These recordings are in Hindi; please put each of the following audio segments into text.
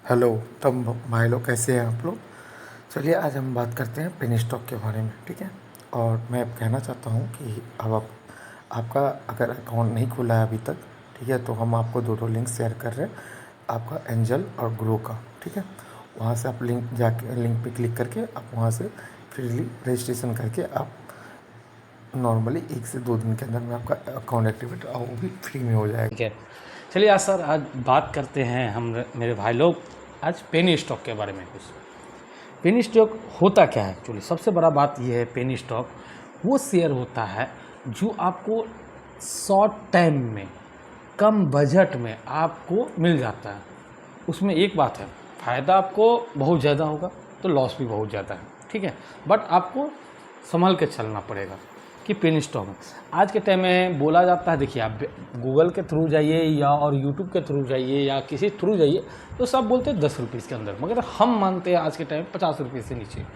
हेलो। तब भाई लोग कैसे हैं आप लोग। चलिए आज हम बात करते हैं पेनी स्टॉक के बारे में, ठीक है। और मैं कहना चाहता हूँ कि अब आप आपका अगर अकाउंट नहीं खुला है अभी तक, ठीक है, तो हम आपको दो लिंक शेयर कर रहे हैं, आपका एंजल और ग्रो का, ठीक है। वहाँ से आप लिंक पे क्लिक करके आप वहाँ से फ्रीली रजिस्ट्रेशन करके आप नॉर्मली 1 से 2 दिन के अंदर में आपका अकाउंट एक्टिवेट और वो भी फ्री में हो जाएगा। ठीक है। चलिए आज सर आज बात करते हैं हम मेरे भाई लोग आज पेनी स्टॉक के बारे में। कुछ पेनी स्टॉक होता क्या है एक्चुअली, सबसे बड़ा बात यह है पेनी स्टॉक वो शेयर होता है जो आपको शॉर्ट टाइम में कम बजट में आपको मिल जाता है। उसमें एक बात है, फ़ायदा आपको बहुत ज़्यादा होगा तो लॉस भी बहुत ज़्यादा है, ठीक है। बट आपको संभल के चलना पड़ेगा कि पेनी स्टॉक में आज के टाइम में बोला जाता है। देखिए आप गूगल के थ्रू जाइए या और यूट्यूब के थ्रू जाइए या किसी थ्रू जाइए तो सब बोलते हैं 10 रुपीज़ के अंदर, मगर हम मानते हैं आज के टाइम 50 रुपये से नीचे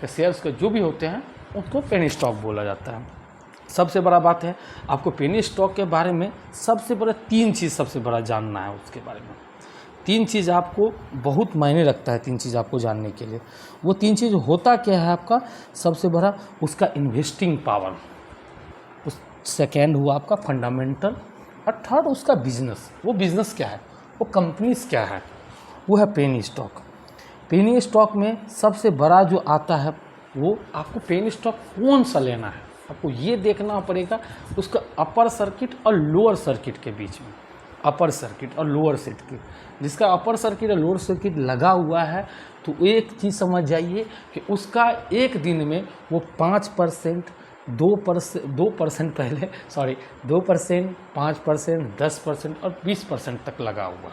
के शेयर्स के जो भी होते हैं उसको पेनी स्टॉक बोला जाता है। सबसे बड़ा बात है आपको पेनी स्टॉक के बारे में सबसे बड़ा 3 चीज़ सबसे बड़ा जानना है। उसके बारे में 3 चीज़ आपको बहुत मायने रखता है। 3 चीज़ आपको जानने के लिए, वो 3 चीज़ होता क्या है आपका सबसे बड़ा उसका इन्वेस्टिंग पावर, उस सेकेंड हुआ आपका फंडामेंटल, और थर्ड उसका बिजनेस। वो बिजनेस क्या है, वो कंपनीज क्या है, वो है पेनी स्टॉक। पेनी स्टॉक में सबसे बड़ा जो आता है वो आपको पेनी स्टॉक कौन सा लेना है, आपको ये देखना पड़ेगा उसका अपर सर्किट और लोअर सर्किट के बीच में। अपर सर्किट और लोअर सर्किट, जिसका अपर सर्किट और लोअर सर्किट लगा हुआ है तो एक चीज़ समझ जाइए कि उसका एक दिन में वो 5%, 2% पहले 2%, 5%, 10% और 20% तक लगा हुआ।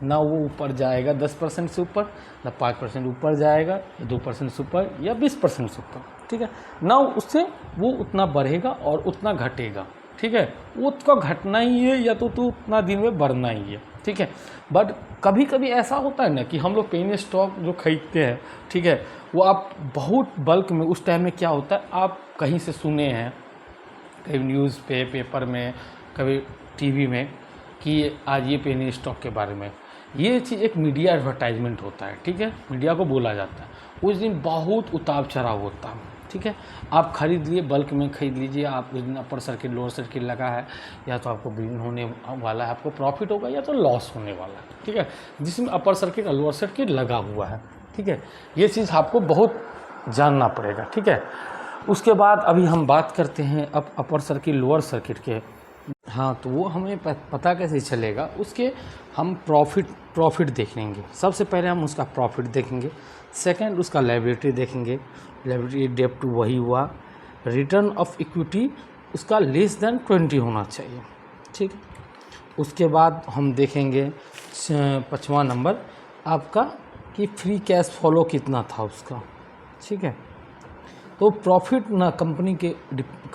ना वो ऊपर जाएगा 10% से ऊपर, ना 5% ऊपर जाएगा, या 2% से ऊपर या 20% से ऊपर, ठीक है ना। उससे वो उतना बढ़ेगा और उतना घटेगा, ठीक है। वो उसका घटना ही है या तो उतना दिन में बढ़ना ही है, ठीक है। बट कभी कभी ऐसा होता है ना कि हम लोग पेनी स्टॉक जो खरीदते हैं, ठीक है, वो आप बहुत बल्क में, उस टाइम में क्या होता है आप कहीं से सुने हैं, कभी न्यूज़ पेपर में, कभी टीवी में कि आज ये पेनी स्टॉक के बारे में। ये चीज़ एक मीडिया एडवर्टाइजमेंट होता है, ठीक है, मीडिया को बोला जाता है। उस दिन बहुत उतार चढ़ाव होता है, ठीक है। आप खरीद लिए, बल्क में खरीद लीजिए। आप उस दिन अपर सर्किट लोअर सर्किट लगा है, या तो आपको गेन होने वाला है, आपको प्रॉफिट होगा, या तो लॉस होने वाला है, ठीक है, जिसमें अपर सर्किट और लोअर सर्किट लगा हुआ है, ठीक है। ये चीज़ आपको बहुत जानना पड़ेगा, ठीक है। उसके बाद अभी हम बात करते हैं अब अपर सर्किट लोअर सर्किट के। हाँ, तो वो हमें पता कैसे चलेगा, उसके हम प्रॉफिट देखेंगे। सबसे पहले हम उसका प्रॉफिट देखेंगे, सेकंड उसका लायबिलिटी देखेंगे, लायबिलिटी डेब्ट वही हुआ, रिटर्न ऑफ इक्विटी उसका लेस देन 20 होना चाहिए, ठीक। उसके बाद हम देखेंगे 5वां नंबर आपका कि फ्री कैश फ्लो कितना था उसका, ठीक है। तो प्रॉफिट ना कंपनी के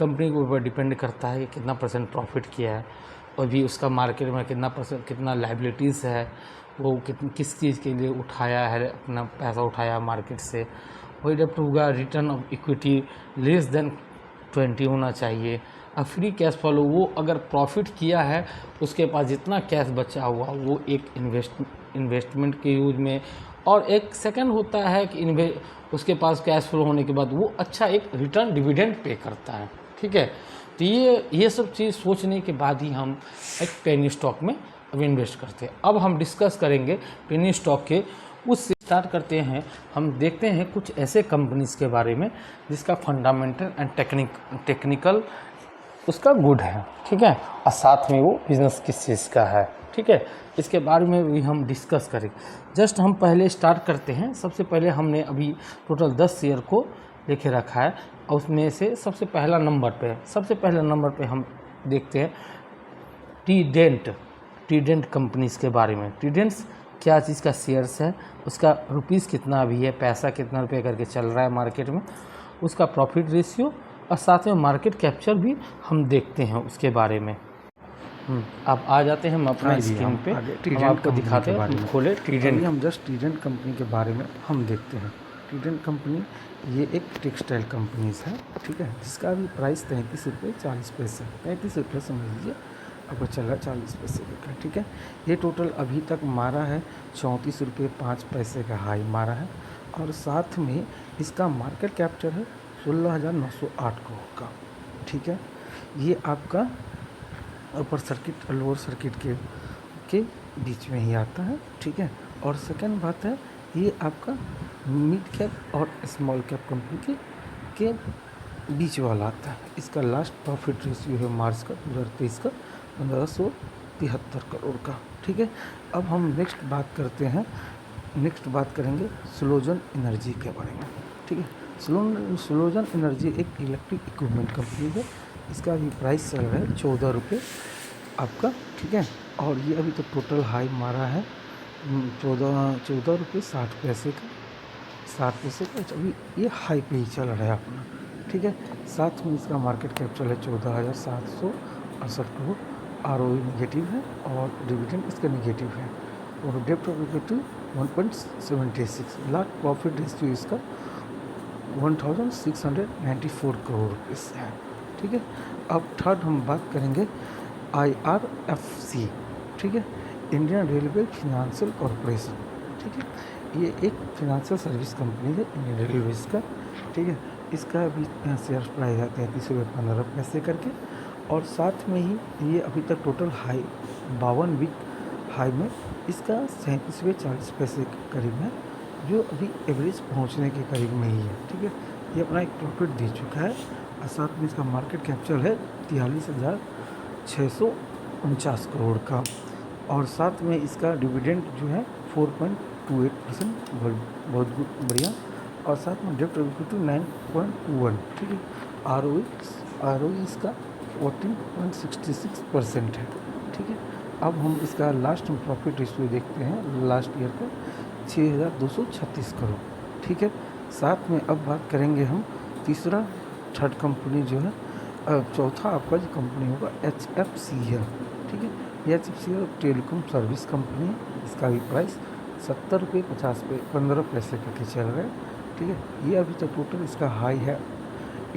ऊपर डिपेंड करता है कि कितना % प्रॉफिट किया है, और भी उसका मार्केट में कितना लायबिलिटीज़ है, वो किस चीज़ के लिए उठाया है, अपना पैसा उठाया मार्केट से। वही डेब्ट होगा, return of equity less than 20 होना चाहिए। और फ्री कैश फ्लो, वो अगर प्रॉफिट किया है उसके पास जितना कैश बचा हुआ वो एक इन्वेस्टमेंट के यूज में, और एक सेकंड होता है कि उसके पास कैश फ्लो होने के बाद वो अच्छा एक रिटर्न डिविडेंड पे करता है, ठीक है। तो ये सब चीज़ सोचने के बाद ही हम एक पेनी स्टॉक में अब इन्वेस्ट करते हैं। अब हम डिस्कस करेंगे पेनी स्टॉक के, उससे स्टार्ट करते हैं। हम देखते हैं कुछ ऐसे कंपनीज़ के बारे में जिसका फंडामेंटल एंड टेक्निकल उसका गुड है, ठीक है, और साथ में वो बिज़नेस किस चीज़ का है, ठीक है, इसके बारे में भी हम डिस्कस करेंगे। जस्ट हम पहले स्टार्ट करते हैं। सबसे पहले हमने अभी टोटल 10 शेयर को लेके रखा है, और उसमें से सबसे पहले नंबर पे हम देखते हैं टीडेंट कंपनीज़ के बारे में। टीडेंट्स क्या चीज़ का शेयर्स है, उसका रुपीज़ कितना अभी है, पैसा कितना रुपये करके चल रहा है मार्केट में, उसका प्रॉफिट रेशियो, और साथ में मार्केट कैप्चर भी हम देखते हैं उसके बारे में। अब आ जाते हैं हम अपने स्क्रीन पे, हम आपको दिखाते हैं। हम खोले टीडेंट, हम जस्ट टीडेंट कंपनी के बारे में हम देखते हैं। टीडेंट कंपनी ये एक टेक्सटाइल कंपनीज है, ठीक है, जिसका अभी प्राइस 33 रुपये 40 पैसे, 35 रुपये समझ लीजिए, आपको चल रहा है 40 पैसे का, ठीक है। ये टोटल अभी तक मारा है 34 रुपये 5 पैसे का हाई मारा है, और साथ में इसका मार्केट कैप्चर है 16,908 करोड़ का, ठीक है। ये आपका अपर सर्किट और लोअर सर्किट के बीच में ही आता है, ठीक है। और सेकंड बात है, ये आपका मिड कैप और स्मॉल कैप कंपनी के बीच वाला आता है। इसका लास्ट प्रॉफिट रेशियो है मार्च का 2023 का 1573 करोड़ का, ठीक है। अब हम नेक्स्ट बात करेंगे स्लोजन एनर्जी के बारे में, ठीक है। स्लोजन एनर्जी एक इलेक्ट्रिक इक्विपमेंट कंपनी है। इसका अभी प्राइस चल रहा है 14 रुपये आपका, ठीक है। और ये अभी तो टोटल हाई मारा है 14 रुपये 60 पैसे का, 60 पैसे का अभी ये हाई पे ही चल रहा है अपना, ठीक है। साथ में इसका मार्केट कैपिटल है 14,768 करोड़। ROE निगेटिव है और डिविडेंड इसका निगेटिव है, और डेप्ट of equity 1.76, last profit ratio इसका 1,694 करोड़ रुपये से है, ठीक है। अब थर्ड हम बात करेंगे IRFC, ठीक है, इंडियन रेलवे फिनेंशियल कॉरपोरेशन, ठीक है। ये एक फिनेंशियल सर्विस कंपनी है इंडियन रेलवेज का, ठीक है। इसका अभी शेयर प्राइस है 33 रुपये 15 पैसे करके, और साथ में ही ये अभी तक टोटल हाई 52 वीक हाई में इसका 37 रुपये 40 पैसे के करीब है, जो अभी एवरेज पहुंचने के करीब में ही है, ठीक है। ये अपना एक प्रॉफिट दे चुका है, और साथ में इसका मार्केट कैपिटल है 43,649 करोड़ का, और साथ में इसका डिविडेंड जो है 4.28%, बहुत बढ़िया, और साथ में डेप्ट इक्विटी 9.21, ठीक है। ROE इसका 14.66% है, ठीक है। अब हम इसका लास्ट प्रॉफिट रेशियो देखते हैं लास्ट ईयर का 6,236 करोड़, ठीक है। साथ में अब बात करेंगे हम थर्ड कंपनी जो है, चौथा आपका जो कंपनी होगा HFCL, ठीक है। ये HFCL टेलीकॉम सर्विस कंपनी है। इसका भी प्राइस 70 रुपये 15 पैसे करके चल रहा है, ठीक है। ये अभी तक टोटल इसका हाई है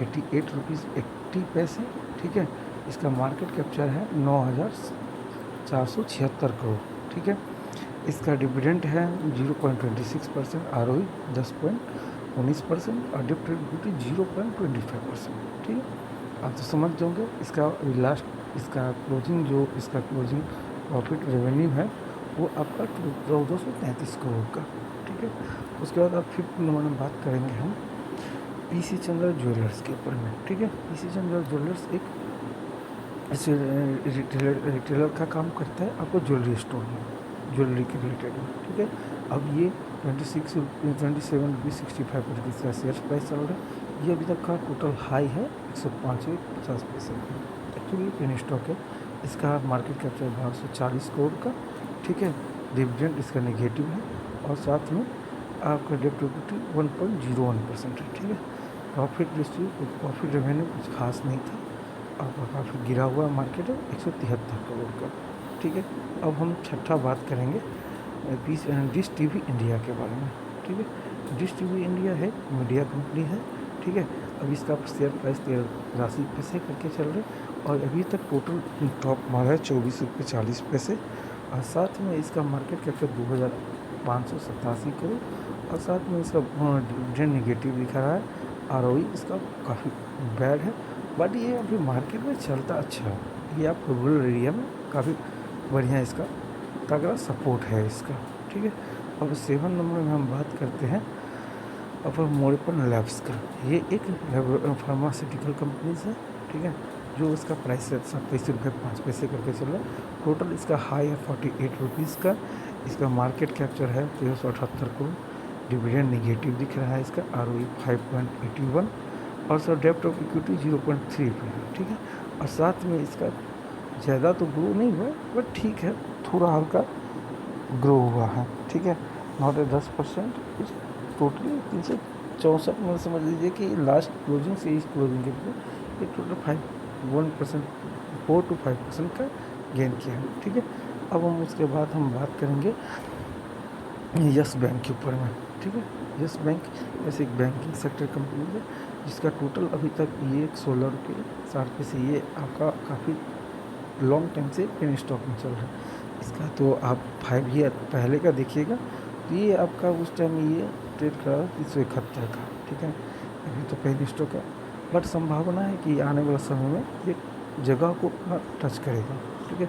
88 रुपीज़ 80 पैसे, ठीक है। इसका मार्केट कैप्चर है 9,476 करोड़, ठीक है। इसका डिविडेंड है 0.26%, ROE 10.19%, और डेप्ट इक्विटी 0.25%, ठीक है। आप तो समझ जाओगे। इसका इसका क्लोजिंग प्रॉफिट रेवेन्यू है वो आपका 1433 करोड़ का, ठीक है। उसके बाद आप फिफ्थ नंबर में बात करेंगे हम PC चंद्रा ज्वेलर्स के ऊपर में, ठीक है। PC चंद्रा ज्वेलर्स एक रिटेलर का काम करता है आपको ज्वेलरी स्टोर में, ज्वेलरी के रिलेटेड में, ठीक है। अब ये 27.65 रुपये इसका शेयर प्राइस चल रहा है। ये अभी तक का टोटल हाई है 105.50 पैसे, एक्चुअली पेनी स्टॉक है। इसका मार्केट कैपिटल 1240 करोड़ का, ठीक है। डिविडेंड इसका नेगेटिव है, और साथ में आपका डेप्ट इक्विटी 1.01% है, ठीक है। प्रॉफिट रेवेन्यू कुछ खास नहीं था, आपका काफ़ी गिरा हुआ मार्केट है 173 करोड़ का, ठीक है। अब हम छठा बात करेंगे डिश टीवी इंडिया के बारे में, ठीक है। डिश टीवी इंडिया है मीडिया कंपनी है, ठीक है। अब इसका शेयर प्राइस 83 पैसे करके चल रहे, और अभी तक टोटल टॉप मारा है 24 रुपये 40 पैसे, और साथ में इसका मार्केट कैपिटल 2,587 करोड़, और साथ में इसका डिविडेंड निगेटिव दिखा रहा है। ROE इसका काफ़ी बैड है, बट ये अभी मार्केट में चलता अच्छा है। ये आप रूरल एरिया में काफ़ी बढ़िया इसका तगड़ा सपोर्ट है इसका, ठीक है। अब 7 नंबर में हम बात करते हैं अपर मोरिपन लैब्स का। ये एक फार्मास्यूटिकल कंपनीज है, ठीक है, जो इसका प्राइस है 27 रुपये 5 पैसे करके चल रहा है। टोटल इसका हाई है 48 रुपीज़ का। इसका मार्केट कैप्चर है 1378 करोड़, डिविडेंड निगेटिव दिख रहा है इसका, ROE 5.81, और सर डेप्ट ऑफ इक्विटी 0.3 पे है, ठीक है। और साथ में इसका ज़्यादा तो ग्रो नहीं हुआ, बट ठीक है, थोड़ा हल्का ग्रो हुआ है, ठीक है, नॉट 10%। इस टोटली 364 में समझ लीजिए कि लास्ट क्लोजिंग से इस क्लोजिंग के लिए ये टोटल 4 to 5% का गेन किया है, ठीक है। अब हम उसके बाद हम बात करेंगे यस बैंक के ऊपर में, ठीक है। यस बैंक ऐसे एक बैंकिंग सेक्टर कंपनी है जिसका टोटल अभी तक ये 16 रुपये 60 पैसे, ये आपका काफ़ी लॉन्ग टाइम से पेनी स्टॉक में चल रहा है। इसका तो आप 5 ईयर पहले का देखिएगा तो ये आपका उस टाइम ये ट्रेड कर रहा था 371 का, ठीक है। अभी तो पेनी स्टॉक है, बट संभावना है कि आने वाले समय में ये जगह को अपना टच करेगा, ठीक है।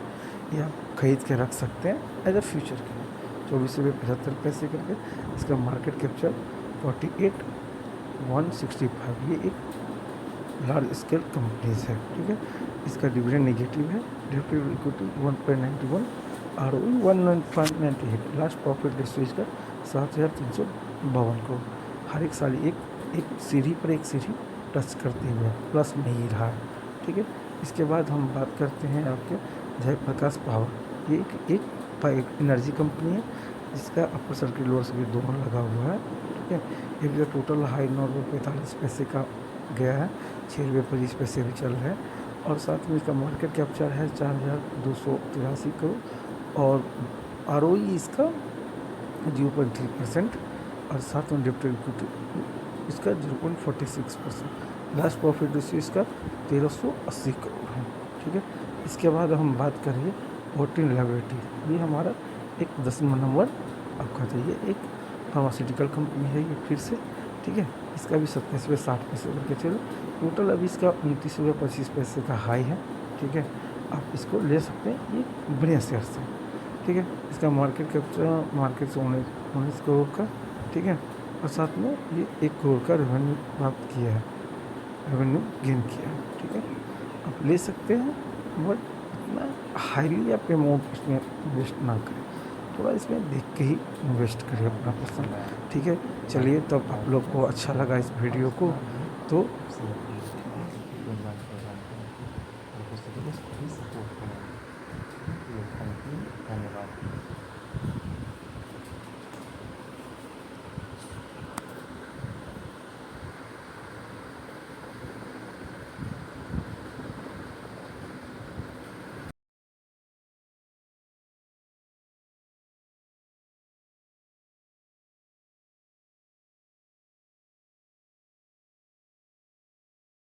ये आप खरीद के रख सकते हैं एज अ फ्यूचर के लिए। 24 रुपये 75 पैसे करके इसका मार्केट कैप्चर 48,165, ये एक लार्ज स्केल कंपनीज है, ठीक है। इसका डिविडेंड नेगेटिव है, dividend equity 1.91, ROE 1.98, last profit ratio इसका 7,352 करोड़। हर एक साल एक सीढ़ी पर एक सीढ़ी टच करते हुए प्लस में ही रहा है, ठीक है। इसके बाद हम बात करते हैं आपके जयप्रकाश पावर। ये एक एनर्जी कंपनी है जिसका अपर सर्किट लोअर सर्किट दोनों लगा हुआ है, ठीक है। ये भी टोटल हाई 9 रुपये 45 पैसे का गया है, 6 रुपये 25 पैसे भी चल रहा है, और साथ में इसका मार्केट कैप्चर है 4,283 करोड़, और ROE इसका 0.3%, और साथ में डिविडेंड इक्विटी इसका 0.46%। लास्ट प्रॉफिट रेशियो इसका 1,380 करोड़ है, ठीक है। इसके बाद हम बात करेंगे वोटिंग लाइबिलिटी। ये हमारा एक 10वां नंबर आपका चाहिए, एक फार्मास्यूटिकल कंपनी है ये फिर से, ठीक है। इसका भी 27 रुपये 60 पैसे करके चलो, टोटल अभी इसका 29 रुपये 25 पैसे का हाई है, ठीक है। आप इसको ले सकते हैं, ये बढ़िया शेयर से, ठीक है। इसका मार्केट कैप्चर मार्केट से 19 करोड़ का, ठीक है, और साथ में ये 1 करोड़ का रेवेन्यू प्राप्त किया है, रेवेन्यू गेन किया है, ठीक है। आप ले सकते हैं, बट इतना हाईली आप अमाउंट इसमें इन्वेस्ट ना करें, थोड़ा इसमें देख के ही इन्वेस्ट करिए अपना पसंद, ठीक है। चलिए, तब आप लोग को अच्छा लगा इस वीडियो को तो